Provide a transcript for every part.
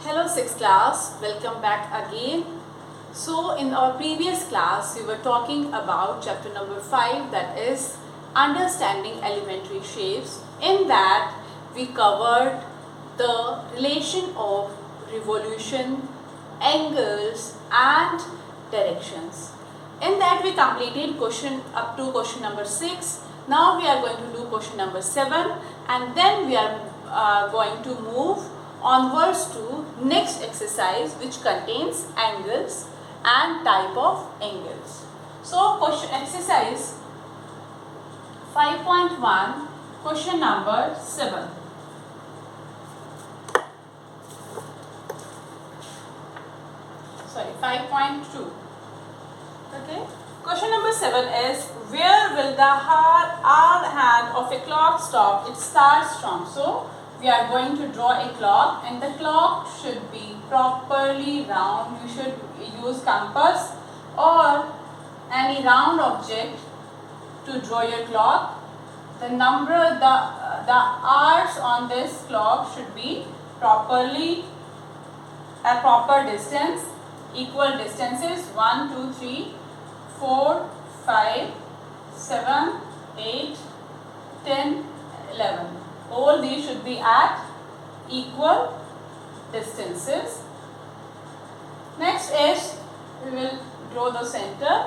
Hello 6th class, welcome back again. So in our previous class we were talking about chapter number 5, that is understanding elementary shapes. In that we covered the relation of revolution, angles and directions. In that we completed question up to question number 6. Now we are going to do question number 7 and then we are going to move onwards to next exercise which contains angles and type of angles. So question exercise 5.1, question number 7. Sorry, 5.2. Okay. Question number 7 is, where will the hour hand of a clock stop? It starts from. So we are going to draw a clock and the clock should be properly round. You should use compass or any round object to draw your clock. The number, the hours on this clock should be properly at proper distance, equal distances 1, 2, 3, 4, 5, 7, 8, 10, 11. All these should be at equal distances. Next is, we will draw the center.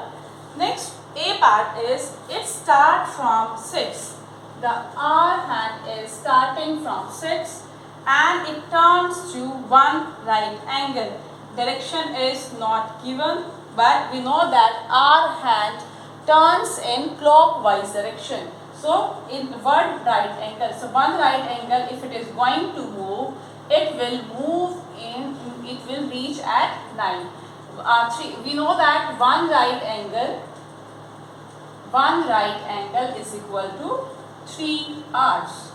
Next A part is, it starts from 6. The hour hand is starting from 6 and it turns to one right angle. Direction is not given, but we know that hour hand turns in clockwise direction. So in one right angle, so one right angle, if it is going to move, it will move in, it will reach at 9. 3. We know that one right angle is equal to 3 hours.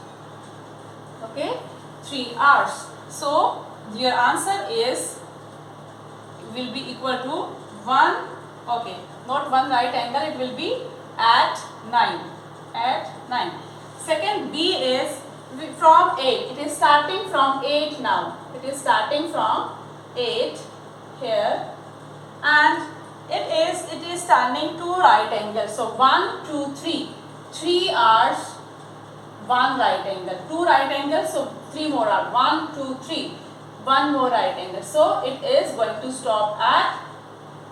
Okay, 3 hours. So your answer is will be equal to 1. Okay, not one right angle, it will be at 9. At 9. Second B is from 8. It is starting from 8 now. It is starting from 8 here and it is turning to right angle. So 1, 2, 3. 3 hours, 1 right angle. 2 right angles, so 3 more hours. 1, 2, 3. 1 more right angle. So it is going to stop at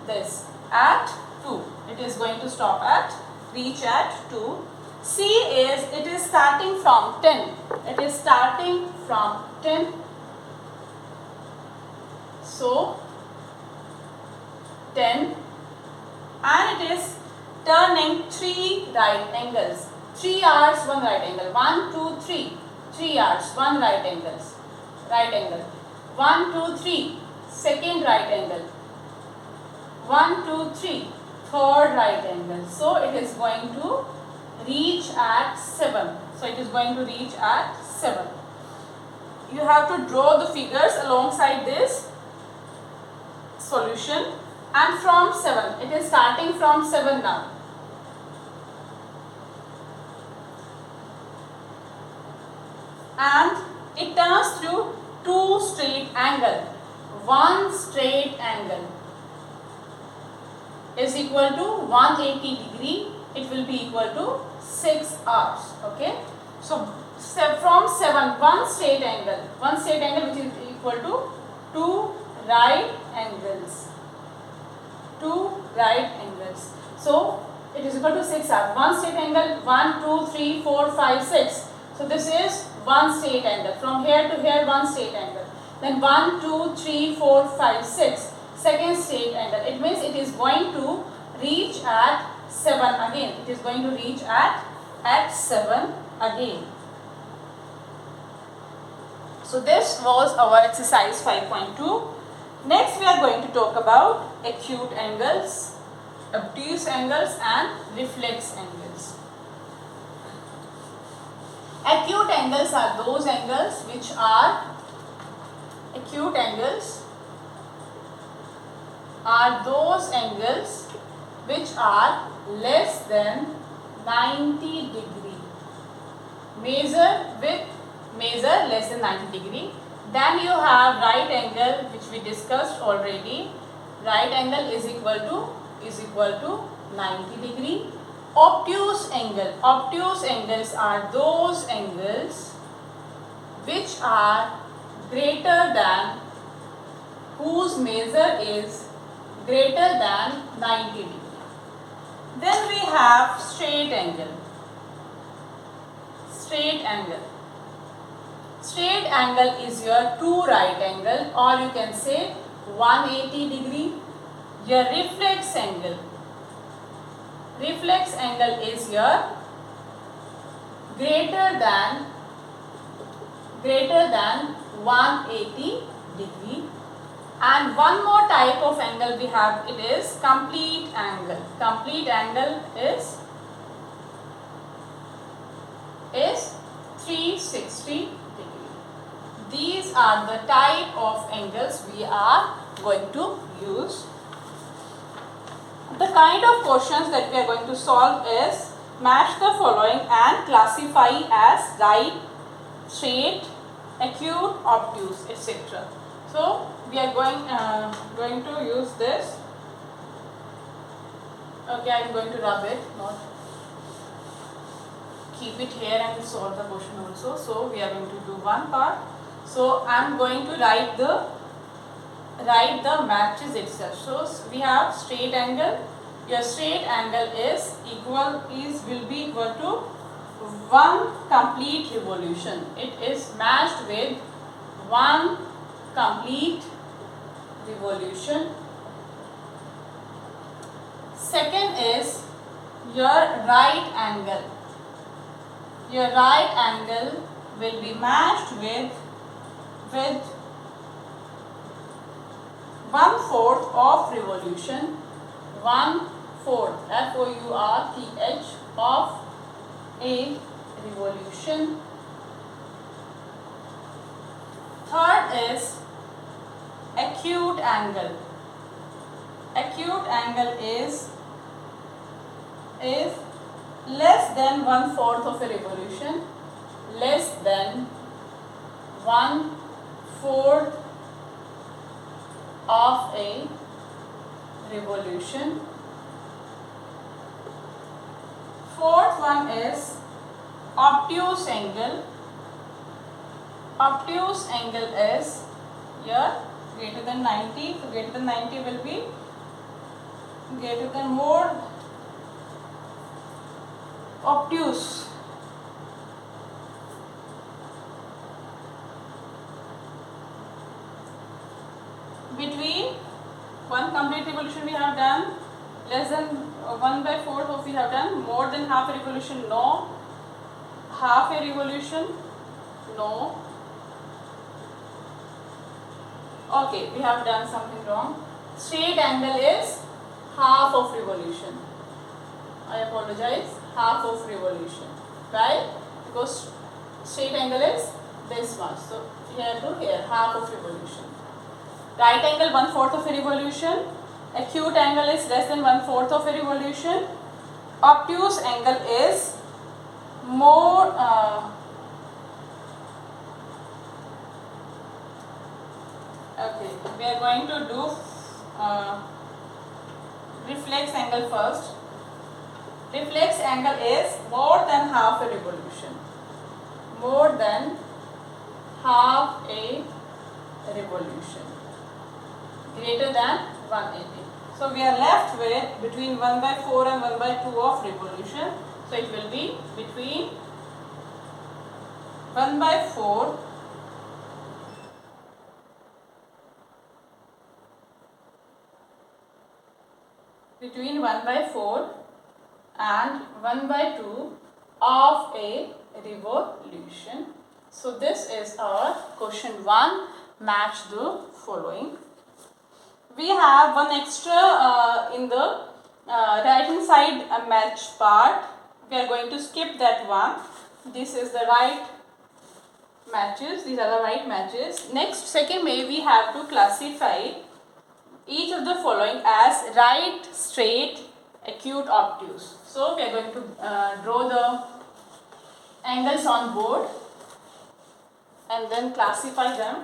this, at 2. It is going to stop at, reach at 2. C is, it is starting from 10. It is starting from 10. So 10 and it is turning 3 right angles. 3 hours, 1 right angle. 1, 2, 3. 3 hours, 1 right angles. Right angle. 1, 2, 3. Second right angle. 1, 2, 3. Third right angle. So it is going to reach at 7. So it is going to reach at 7. You have to draw the figures alongside this solution. And from 7, it is starting from 7 now. And it turns through 2 straight angle. 1 straight angle is equal to 180 degree. It will be equal to 6 hours. Okay. So from 7, 1 straight angle which is equal to 2 right angles. 2 right angles. So it is equal to 6 hours. 1 straight angle, 1, 2, 3, 4, 5, 6. So this is 1 straight angle. From here to here, 1 straight angle. Then 1, 2, 3, 4, 5, 6. Second straight angle. It means it is going to reach at 7 again. It is going to reach at 7 again. So this was our exercise 5.2. Next we are going to talk about acute angles, obtuse angles and reflex angles. Acute angles are those angles which are less than 90 degree. Measure less than 90 degree. Then you have right angle, which we discussed already. Right angle is equal to 90 degree. Obtuse angle. Obtuse angles are those angles which are greater than, whose measure is greater than 90 degree. Then we have straight angle. Straight angle. Straight angle is your true right angle, or you can say 180 degree. Your reflex angle. Reflex angle is your greater than 180 degree. And one more type of angle we have, it is complete angle. Complete angle is 360 degree. These are the type of angles we are going to use. The kind of questions that we are going to solve is match the following and classify as right, straight, acute, obtuse, etc. So we are going to use this. Okay, I am going to rub it, not keep it here and solve the question also. So we are going to do one part. So I am going to write the matches itself. So we have straight angle. Your straight angle will be equal to 1 complete revolution. It is matched with 1 complete revolution. Second is your right angle. Your right angle will be matched with 1/4 of revolution. 1/4, F-O-U-R-T-H, of a revolution. Third is acute angle. Acute angle is less than 1/4 of a revolution. Less than 1/4 of a revolution. Fourth one is obtuse angle. Obtuse angle is here greater than 90. So greater than 90 will be greater than, more obtuse. Between 1 complete revolution we have done, less than 1/4 of we have done, more than half a revolution, no, half a revolution, no. Okay, we have done something wrong. Straight angle is half of revolution. I apologize, half of revolution, right? Because straight angle is this much. So here to here, half of revolution. Right angle 1/4 of a revolution. Acute angle is less than 1/4 of a revolution. Obtuse angle is more okay, we are going to do reflex angle first. Reflex angle is more than half a revolution. More than half a revolution. Greater than 180. So we are left with between 1/4 and 1/2 of revolution. So it will be between 1/4 and 1/2 of a revolution. So this is our question 1. Match the following. We have one extra in the right hand side match part. We are going to skip that one. This is the right matches. These are the right matches. Next, second way we have to classify each of the following as right, straight, acute, obtuse. So we are going to draw the angles on board and then classify them.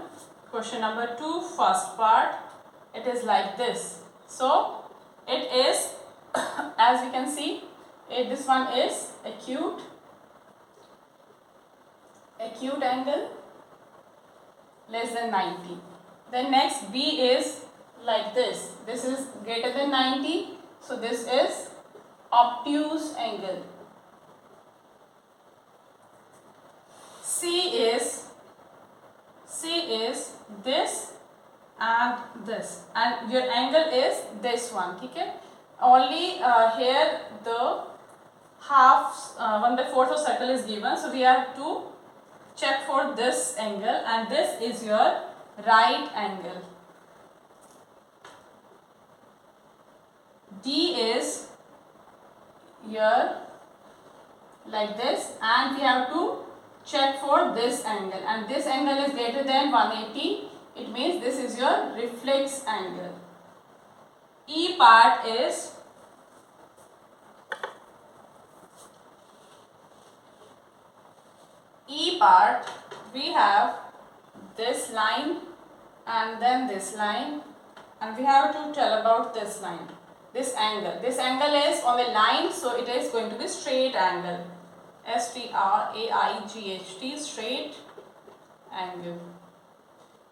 Question number 2, first part, it is like this. So it is as we can see, this one is acute angle less than 90. Then next B is like this. This is greater than 90. So this is obtuse angle. C is this and this, and your angle is this one. Okay? Only here the half 1/4 of circle is given, so we have to check for this angle, and this is your right angle. D is here like this, and we have to check for this angle, and this angle is greater than 180. It means this is your reflex angle. E part is we have this line and then this line, and we have to tell about this line, this angle. This angle is on the line, so it is going to be straight angle. STRAIGHT, straight angle.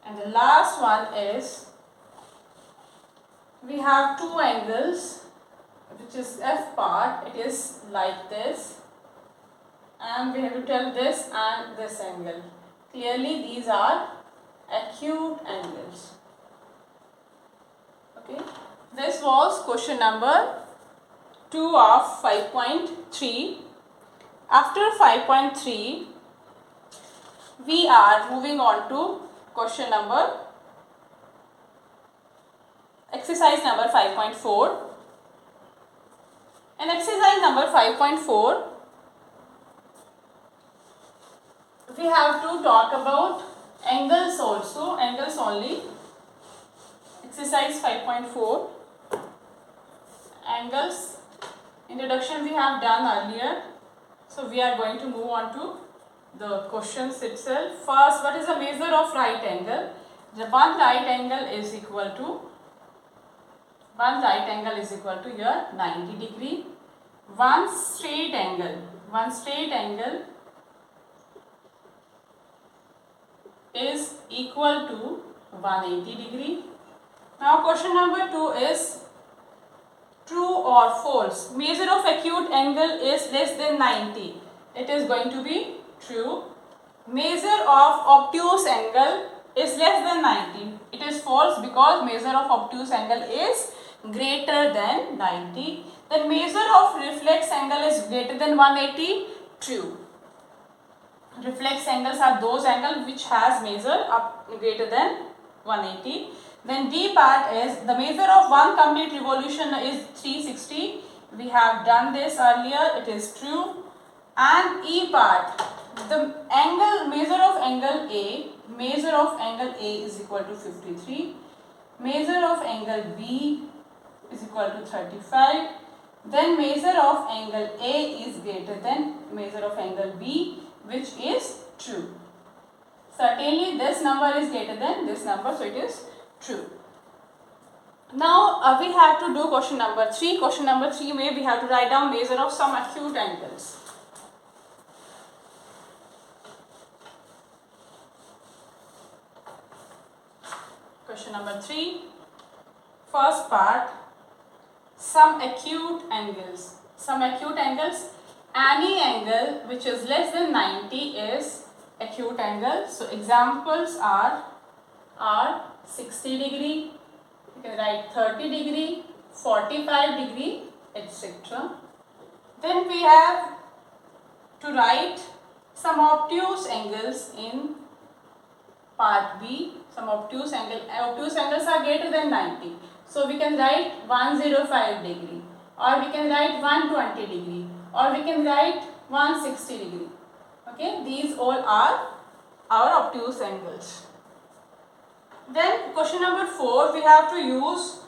And the last one is we have two angles, which is F part. It is like this, and we have to tell this and this angle. Clearly these are acute angles. Okay, this was question number 2 of 5.3. After 5.3 we are moving on to question number exercise number 5.4. In exercise number 5.4 we have to talk about angles also, angles only. Exercise 5.4, angles. Introduction we have done earlier, so we are going to move on to the questions itself. First, what is the measure of right angle? The one right angle is equal to your 90 degree. One straight angle is equal to 180 degree. Now question number 2 is true or false. Measure of acute angle is less than 90. It is going to be true. Measure of obtuse angle is less than 90. It is false, because measure of obtuse angle is greater than 90. Then measure of reflex angle is greater than 180. True. Reflex angles are those angles which has measure up greater than 180. Then D part is the measure of one complete revolution is 360. We have done this earlier. It is true. And E part, the measure of angle A is equal to 53. Measure of angle B is equal to 35. Then measure of angle A is greater than measure of angle B, which is true. Certainly this number is greater than this number, so it is true. Now we have to do question number 3. Question number 3 may we have to write down measure of some acute angles. Question number 3, first part, some acute angles. Any angle which is less than 90 is acute angle. So examples are 60 degree, you can write 30 degree, 45 degree, etc. Then we have to write some obtuse angles in part B. Some obtuse angles are greater than 90. So we can write 105 degree, or we can write 120 degree, or we can write 160 degree. Okay, these all are our obtuse angles. Then question number 4, we have to use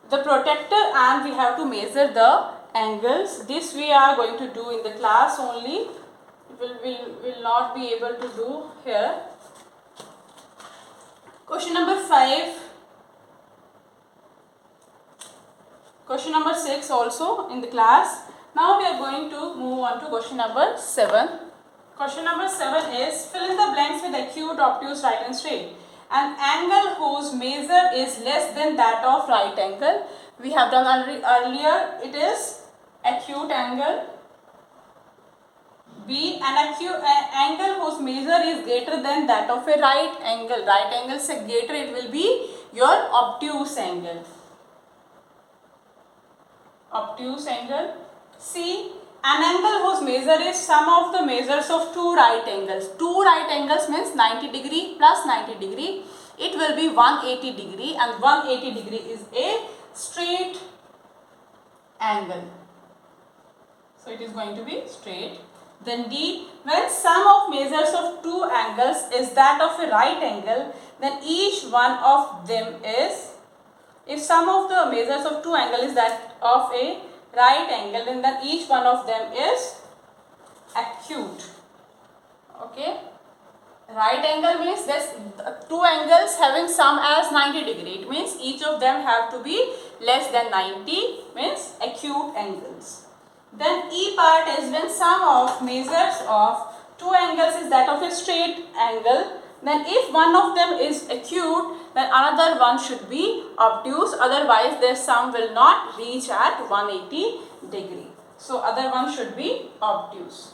the protractor and we have to measure the angles. This we are going to do in the class only. Will not be able to do here. Question number 5. Question number 6 also in the class. Now we are going to move on to question number 7. Question number 7 is fill in the blanks with acute, obtuse, right and straight. An angle whose measure is less than that of right angle. We have done earlier. It is acute angle. B. An acute angle whose measure is greater than that of a right angle. Right angle से greater, it will be your obtuse angle. Obtuse angle. C. An angle whose measure is sum of the measures of two right angles. Two right angles means 90 degree plus 90 degree. It will be 180 degree, and 180 degree is a straight angle. So it is going to be straight. Then D. When sum of measures of two angles is that of a right angle, then each one of them is, if sum of the measures of two angles is that of a right angle, then each one of them is acute. Okay. Right angle means there's two angles having sum as 90 degree. It means each of them have to be less than 90, means acute angles. Then E part is when sum of measures of two angles is that of a straight angle. Then if one of them is acute, then another one should be obtuse. Otherwise their sum will not reach at 180 degree. So other one should be obtuse.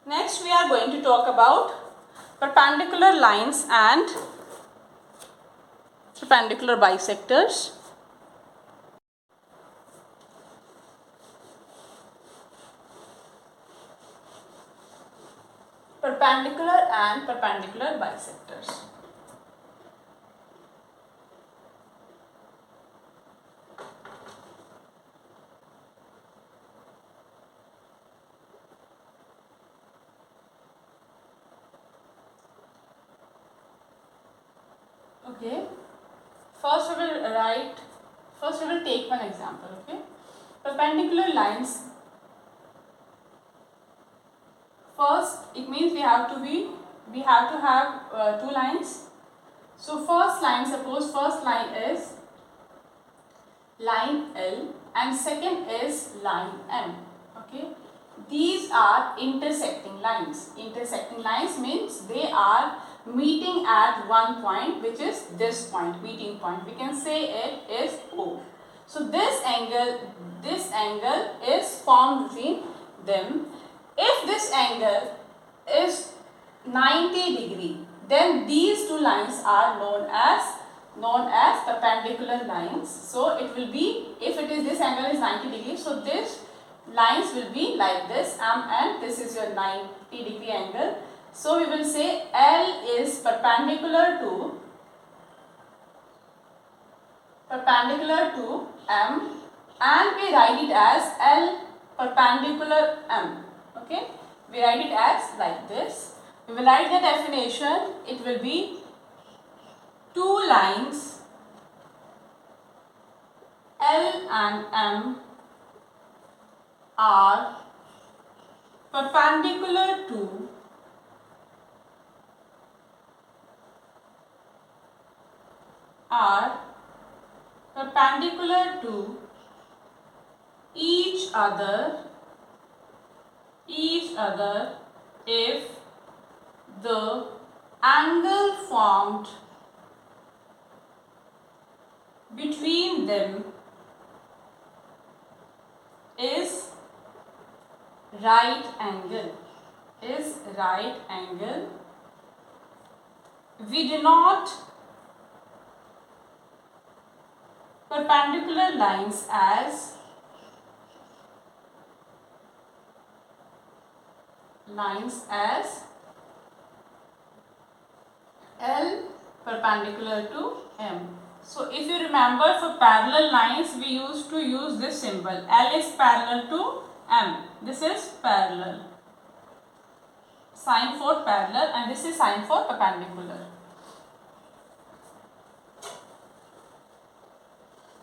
Next we are going to talk about perpendicular lines and perpendicular bisectors. Perpendicular and perpendicular bisectors. Okay. First we will take one example. Okay. Perpendicular lines. First, it means we have to have two lines. So first line, suppose first line is line L and second is line M. Okay. These are intersecting lines. Intersecting lines means they are meeting at one point, which is this point, meeting point. We can say it is O. So this angle is formed between them. If this angle is 90 degree, then these two lines are known as perpendicular lines. So it will be, if it is this angle is 90 degree, so this lines will be like this, and this is your 90 degree angle. So we will say L is perpendicular to M, and we write it as L perpendicular M. Okay, we write it as like this. We will write the definition. It will be two lines L and M are perpendicular to each other if the angle formed between them is right angle. We denote perpendicular lines as L perpendicular to M. So if you remember, for parallel lines we used to use this symbol. L is parallel to M. This is parallel. Sign for parallel, and this is sign for perpendicular.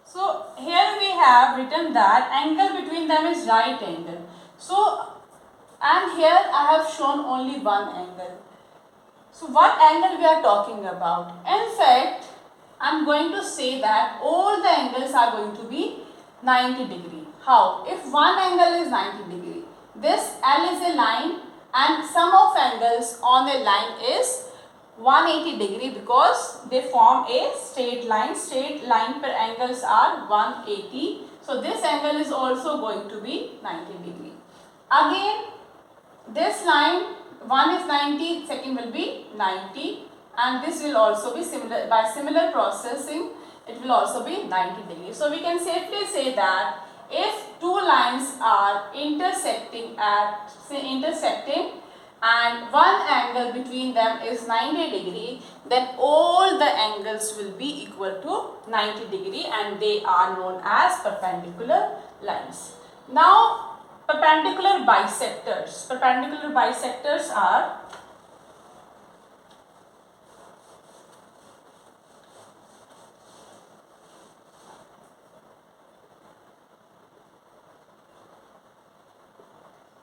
So here we have written that angle between them is right angle. So and here I have shown only one angle. So what angle we are talking about? In fact, I am going to say that all the angles are going to be 90 degree. How? If one angle is 90 degree, this L is a line and sum of angles on a line is 180 degree because they form a straight line. Straight line per angles are 180. So this angle is also going to be 90 degree. Again, this line, one is 90, second will be 90, and this will also be similar, by similar processing it will also be 90 degrees. So we can safely say that if two lines are intersecting and one angle between them is 90 degree, then all the angles will be equal to 90 degree and they are known as perpendicular lines. Now perpendicular bisectors. Perpendicular bisectors are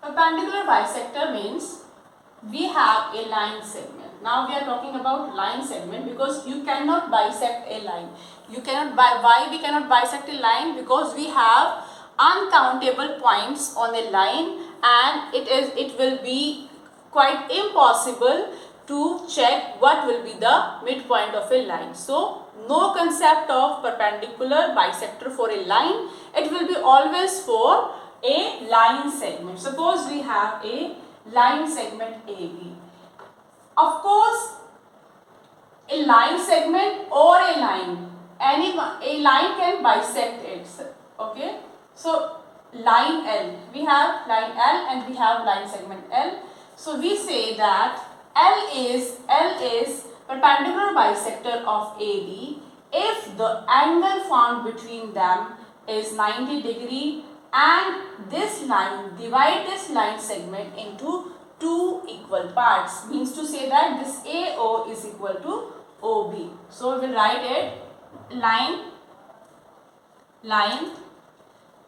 perpendicular bisector means we have a line segment. Now we are talking about line segment because you cannot bisect a line. You cannot why we cannot bisect a line? Because we have uncountable points on a line and it will be quite impossible to check what will be the midpoint of a line. So no concept of perpendicular bisector for a line. It will be always for a line segment. Suppose we have a line segment AB. Of course, a line segment or a line, a line can bisect it. Okay. So line L, we have line L and we have line segment L. So we say that L is perpendicular bisector of AB if the angle found between them is 90 degree and this line, divide this line segment into two equal parts, means to say that this AO is equal to OB. So we will write it line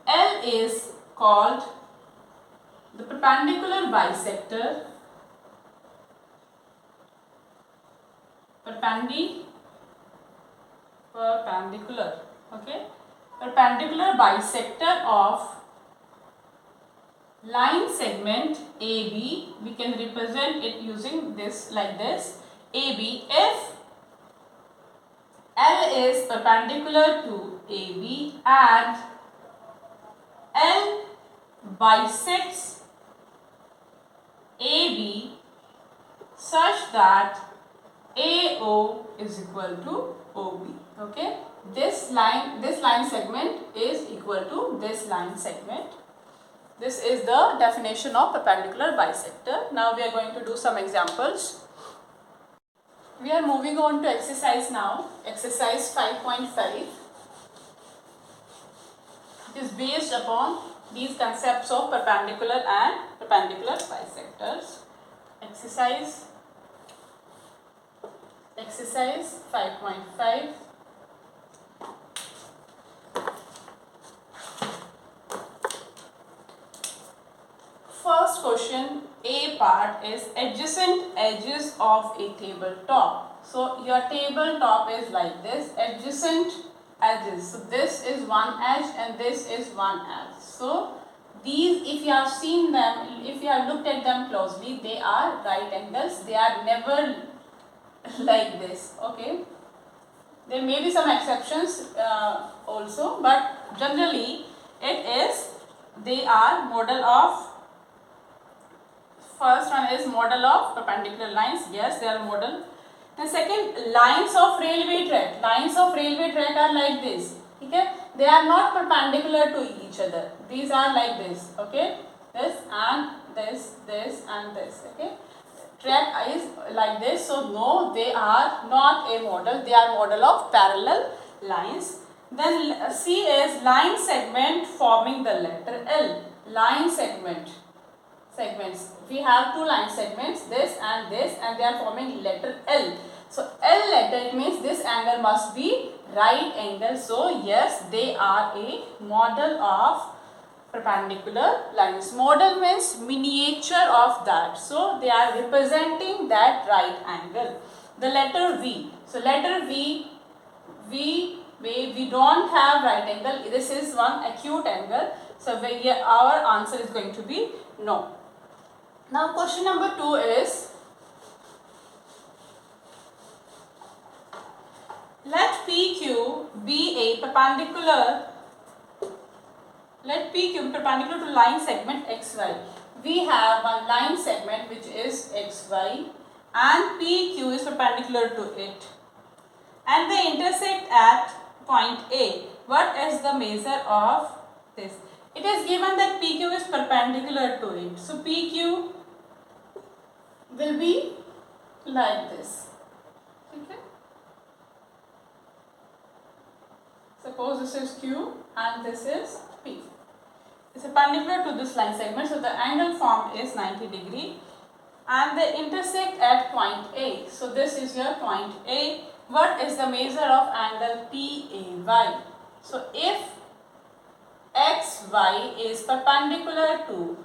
L is called the perpendicular bisector, perpendicular, okay, perpendicular bisector of line segment AB. We can represent it using this like this, AB, if L is perpendicular to AB and L bisects AB such that AO is equal to OB. Okay, this line segment is equal to this line segment. This is the definition of perpendicular bisector. Now we are going to do some examples. We are moving on to exercise now, exercise 5.5. It is based upon these concepts of perpendicular and perpendicular bisectors. Exercise 5.5. First question, A part is adjacent edges of a tabletop. So your tabletop is like this, adjacent edges. So this is one edge and this is one edge. So these, if you have seen them, if you have looked at them closely, they are right angles. They are never like this. Okay. There may be some exceptions also, but generally they are model of, first one is model of perpendicular lines. Yes, they are model. The second, lines of railway track. Lines of railway track are like this. Okay, they are not perpendicular to each other. These are like this. Okay, this and this and this. Okay, track is like this. So no, they are not a model. They are model of parallel lines. Then C is line segment forming the letter L. Line segments. We have two line segments, this and they are forming letter L. So L letter, it means this angle must be right angle. So yes, they are a model of perpendicular lines. Model means miniature of that. So they are representing that right angle. The letter V. So letter V we don't have right angle. This is one acute angle. So our answer is going to be no. Now question number 2 is, let PQ be a perpendicular. Let PQ be perpendicular to line segment XY. We have one line segment which is XY and PQ is perpendicular to it, and they intersect at point A. What is the measure of this? It is given that PQ is perpendicular to it. So PQ will be like this. Okay. Suppose this is Q and this is P. It's perpendicular to this line segment, so the angle formed is 90 degree and they intersect at point A. So this is your point A. What is the measure of angle PAY? So if XY is perpendicular to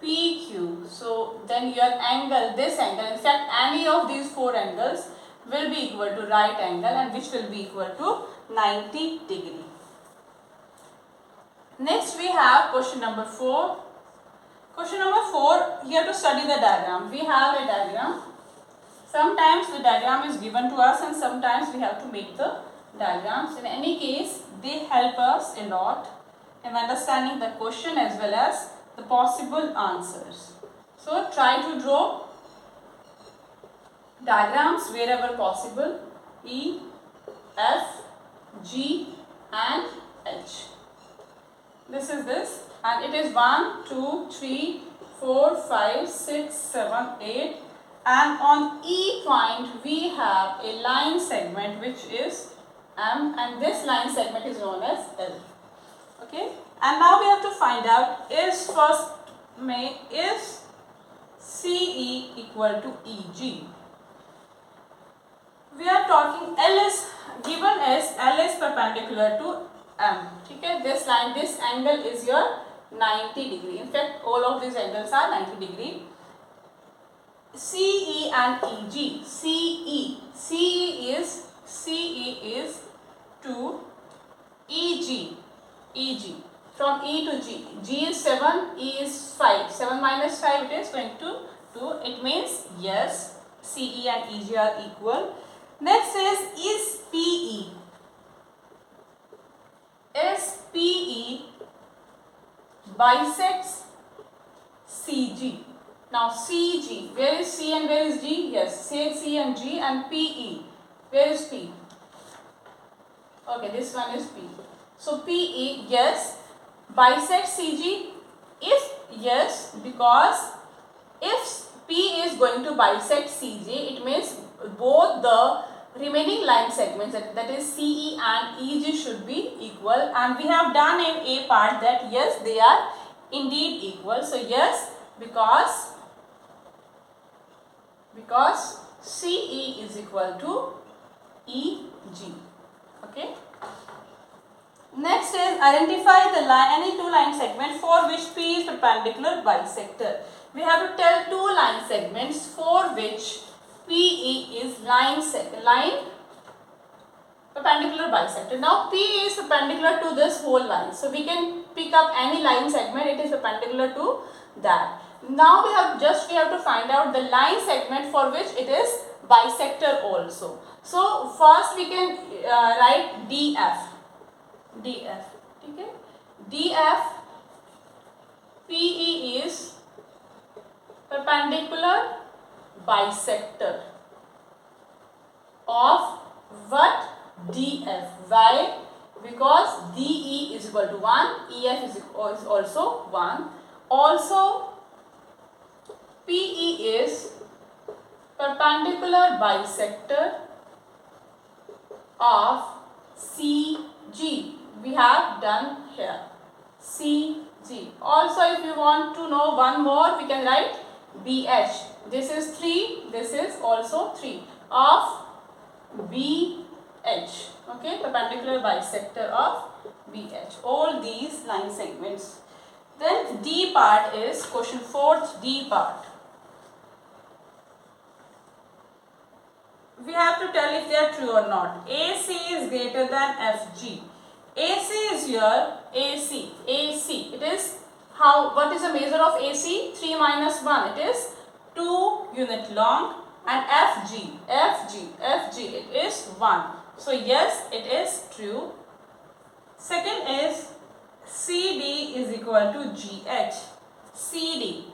PQ, so then your angle, this angle, in fact any of these four angles will be equal to right angle, and which will be equal to 90 degree. Next we have question number 4. Question number 4, here to study the diagram. We have a diagram. Sometimes the diagram is given to us and sometimes we have to make the diagrams. In any case, they help us a lot in understanding the question as well as the possible answers. So try to draw diagrams wherever possible. E, F, G and H. This is this, and it is 1, 2, 3, 4, 5, 6, 7, 8, and on E point we have a line segment which is M, and this line segment is known as L. Okay, and now we have to find out, is CE equal to EG? We are talking L is given as L is perpendicular to M. Okay, this line, this angle is your 90 degree. In fact, all of these angles are 90 degree. CE and EG. CE is to EG. From E to G. G is 7, E is 5. 7 minus 5 it is going to 2. It means yes, CE and EG are equal. Next is PE. Is PE bisects CG. Now CG, where is C and where is G? Yes, say C and G, and PE. Where is P? Okay, this one is P. So PE, yes, bisects CG. If yes, because if P is going to bisect CG, it means both the remaining line segments, that is CE and EG, should be equal, and we have done in A part that yes, they are indeed equal. So yes, because CE is equal to EG. Okay. Next is identify the line, any two line segment for which P is perpendicular bisector. We have to tell two line segments for which PE is line perpendicular bisector. Now P is perpendicular to this whole line, so we can pick up any line segment, it is perpendicular to that. Now we have to find out the line segment for which it is bisector also. So first we can write DF. Okay, DF PE is perpendicular bisector of what? DF. Why? Because DE is equal to 1, EF is also 1. Also PE is perpendicular bisector of CG. We have done here CG. Also, if you want to know one more, we can write BH. This is 3, this is also 3 of BH. Okay, perpendicular bisector of BH. All these line segments. Then D part is question 4th D part. We have to tell if they are true or not. AC is greater than FG. AC is here, AC. It is what is the measure of AC? 3 minus 1. It is 2 unit long. And FG, it is 1. So yes, it is true. Second is CD is equal to GH. CD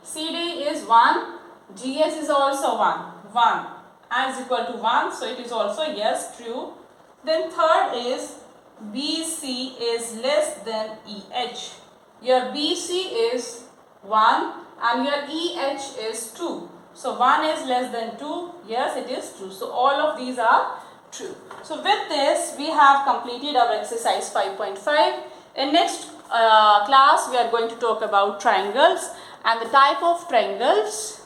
is 1. GH is also 1. Is equal to 1. So it is also yes, true. Then third is BC is less than EH. Your BC is 1 and your EH is 2. So 1 is less than 2. Yes, it is true. So all of these are true. So with this, we have completed our exercise 5.5. In next class, we are going to talk about triangles and the type of triangles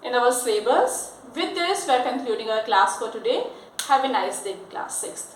in our syllabus. With this, we are concluding our class for today. Have a nice day, class 6th.